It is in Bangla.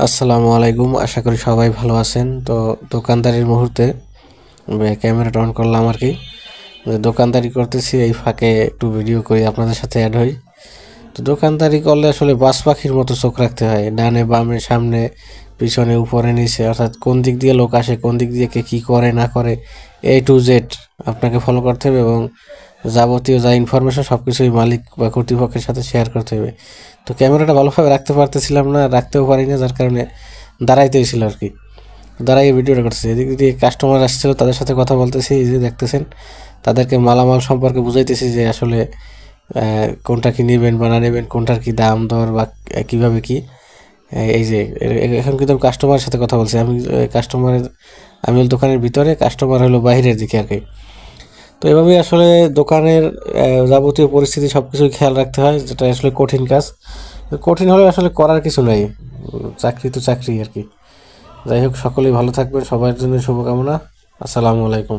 আসসালামু আলাইকুম, আশা করি সবাই ভালো আছেন। তো দোকানদারির মুহূর্তে ক্যামেরাটা অন করলাম আর কি। দোকানদারি করতেছি, এই ফাঁকে একটু ভিডিও করি, আপনাদের সাথে অ্যাড হই। তো দোকানদারি করলে আসলে বাজ পাখির মতো চোখ রাখতে হয়, ডানে বামে সামনে পিছনে উপরে নিচে, অর্থাৎ কোন দিক দিয়ে লোক আসে, কোন দিক দিয়ে কে কী করে না করে, A to Z আপনাকে ফলো করতে হবে এবং যাবতীয় যা ইনফরমেশন সব কিছুই মালিক বা কর্তৃপক্ষের সাথে শেয়ার করতে হবে। তো ক্যামেরাটা ভালোভাবে রাখতে পারতেছিলাম না, রাখতেও পারি না, যার কারণে দাঁড়াইতে হয়েছিল আর কি। দাঁড়াইয়ে ভিডিওটা করতেছি, এদিক দিয়ে কাস্টমার আসছিল, তাদের সাথে কথা বলতেছি, এই যে দেখতেছেন, তাদেরকে মালামাল সম্পর্কে বুঝাইতেছি যে আসলে কোনটা কি নেবেন বা না নেবেন, কোনটার কি দাম দর বা কীভাবে কি। এই যে এখন কিন্তু আমি কাস্টমারের সাথে কথা বলছি, আমি হলো দোকানের ভিতরে, কাস্টমার হলো বাইরের দিকে আর কি। তো এভাবেই আসলে দোকানের যাবতীয় পরিস্থিতি সব কিছুই খেয়াল রাখতে হয়, যেটা আসলে কঠিন কাজ। কঠিন হলে আসলে করার কিছু নাই, চাকরি তো চাকরি আর কি। যাই হোক, সকলেই ভালো থাকবেন, সবার জন্য শুভকামনা। আসসালামু আলাইকুম।